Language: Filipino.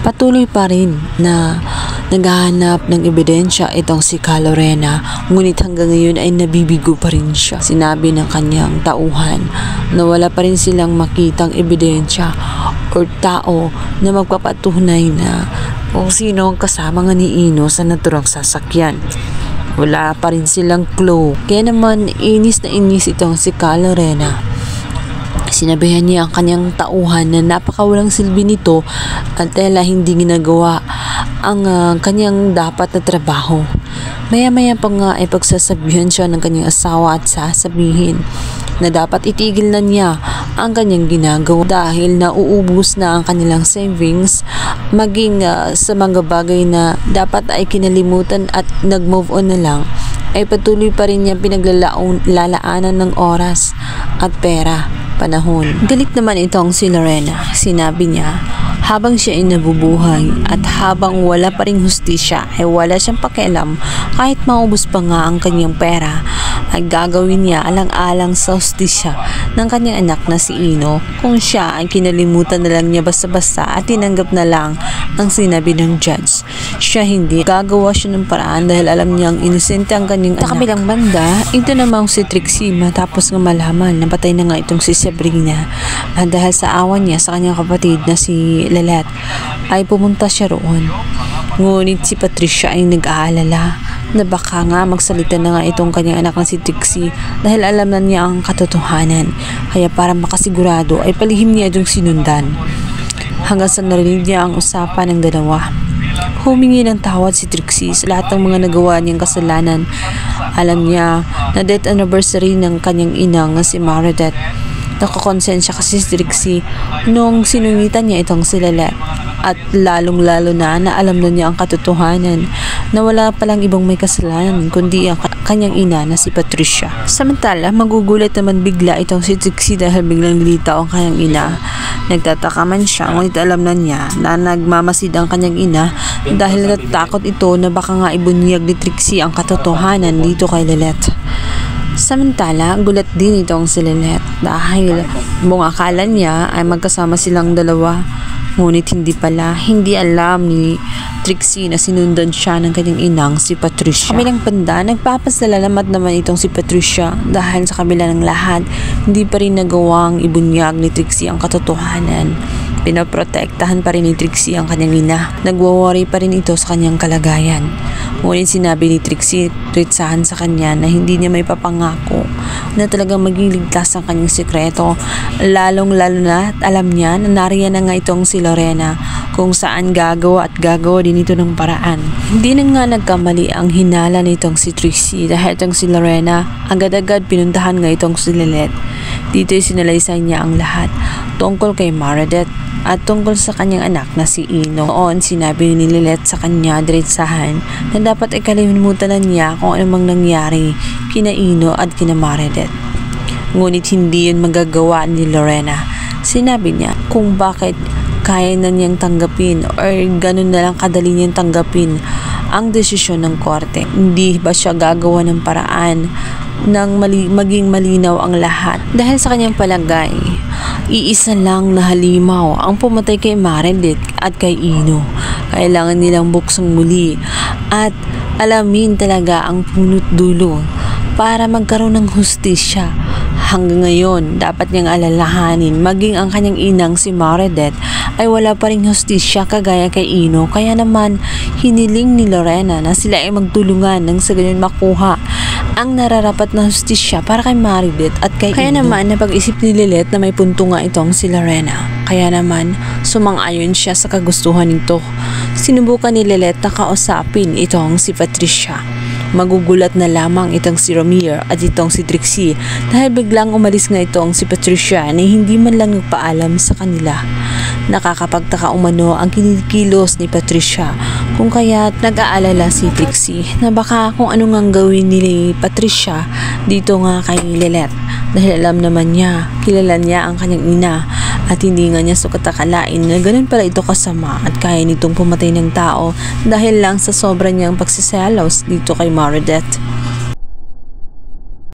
Patuloy pa rin na naghahanap ng ebidensya itong si Lorena, ngunit hanggang ngayon ay nabibigo pa rin siya. Sinabi ng kanyang tauhan na wala pa rin silang makitang ebidensya o tao na magpapatunay na kung sino ang kasama nga ni Ino sa naturang sasakyan. Wala pa rin silang clue. Kaya naman inis na inis itong si Lorena. Sinabihan niya ang kanyang tauhan na napakawalang silbi nito at tela hindi ginagawa ang kanyang dapat na trabaho. Maya-maya pa nga ay pagsasabihan siya ng kanyang asawa at sasabihin na dapat itigil na niya ang kanyang ginagawa dahil nauubos na ang kanilang savings, maging sa mga bagay na dapat ay kinalimutan at nag-move on na lang, ay patuloy pa rin niya pinaglalaanan ng oras at pera, panahon. Galit naman itong si Lorena. Sinabi niya, habang siya ay nabubuhay at habang wala pa ring hustisya ay wala siyang pakialam kahit maubos pa nga ang kanyang pera, ay gagawin niya alang-alang sa hustisya ng kanyang anak na si Ino kung siya ay kinalimutan na lang niya basta-basta at tinanggap na lang ang sinabi ng judge. Siya hindi gagawa siya ng paraan dahil alam niyang inosente ang kanyang anak. Sa kabilang banda, ito namang si Trixie matapos nga malaman na patay na nga itong si Sabrina at dahil sa awa niya sa kanyang kapatid na si Lelet ay pumunta siya roon. Ngunit si Patricia ay nag-aalala na baka nga magsalita na nga itong kanyang anak na si Trixie dahil alam na niya ang katotohanan. Kaya para makasigurado ay palihim niya itong sinundan. Hanggang sa narinig niya ang usapan ng dalawa. Humingi ng tawad si Trixie sa lahat ng mga nagawa niyang kasalanan. Alam niya na death anniversary ng kanyang inang na si Meredith. Nakakonsensya kasi si Trixie nung sinungitan niya itong si Lelet. At lalong-lalo na alam na niya ang katotohanan na wala palang ibang may kasalanan kundi ang kanyang ina na si Patricia. Samantala, magugulat naman bigla itong si Trixie dahil biglang lilitaw ang kanyang ina. Nagtataka man siya, ngunit alam na niya na nagmamasid ang kanyang ina dahil natatakot ito na baka nga ibunyag ni Trixie ang katotohanan dito kay Lelet. Samantala, gulat din itong si Lelet dahil buong akala niya ay magkasama silang dalawa. Ngunit hindi alam ni Trixie na sinundan siya ng kanyang inang si Patricia. Kabilang banda, nagpapasalamat naman itong si Patricia dahil sa kabila ng lahat, hindi pa rin nagawang ibunyag ni Trixie ang katotohanan. Pinaprotektahan pa rin ni Trixie ang kanyang ina. Nagwo-worry pa rin ito sa kanyang kalagayan. Ngunit sinabi ni Trixie tritsahan sa kanya na hindi niya may papangako na talagang maging ligtas ang kanyang sekreto. Lalong-lalo na at alam niya na nariyan na nga itong si Lorena kung saan gagawa din ito ng paraan. Hindi na nga nagkamali ang hinala nitong si Trixie dahil itong si Lorena agad-agad pinuntahan nga itong si Lelet. Dito'y sinalaysay niya ang lahat tungkol kay Meredith at tungkol sa kanyang anak na si Ino. Noon, sinabi ni Lelet sa kanya diretsahan na dapat ay kalimutan na niya kung anumang nangyari kina Ino at kina Meredith. Ngunit hindi yun magagawa ni Lorena. Sinabi niya kung bakit kaya na niyang tanggapin or ganun na lang kadali niyang tanggapin ang desisyon ng korte. Hindi ba siya gagawa ng paraan nang maging malinaw ang lahat? Dahil sa kanyang palagay, iisa lang na halimaw ang pumatay kay Meredith at kay Ino. Kailangan nilang buksang muli at alamin talaga ang punot dulo para magkaroon ng hustisya. Hanggang ngayon, dapat niyang alalahanin maging ang kanyang inang si Meredith ay wala pa ring hustisya kagaya kay Ino. Kaya naman, hiniling ni Lorena na sila ay magtulungan nang sa ganyan makuha ang nararapat na hustisya para kay Meredith at kay Ino. Kaya naman, napag-isip ni Lelet na may punto nga itong si Lorena. Kaya naman, sumang-ayon siya sa kagustuhan nito. Sinubukan ni Lelet na kausapin itong si Patricia. Magugulat na lamang itong si Ramir at itong si Trixie dahil biglang umalis nga itong si Patricia na hindi man lang nagpaalam sa kanila. Nakakapagtaka umano ang kinikilos ni Patricia kung kaya nag-aalala si Trixie na baka kung ano ngang gawin ni Patricia dito nga kay Lelet dahil alam naman niya, kilala niya ang kanyang ina at hindi nga niya sukat akalain na ganun pala ito kasama at kaya nitong pumatay ng tao dahil lang sa sobra niyang pagsiselos dito kay Meredith.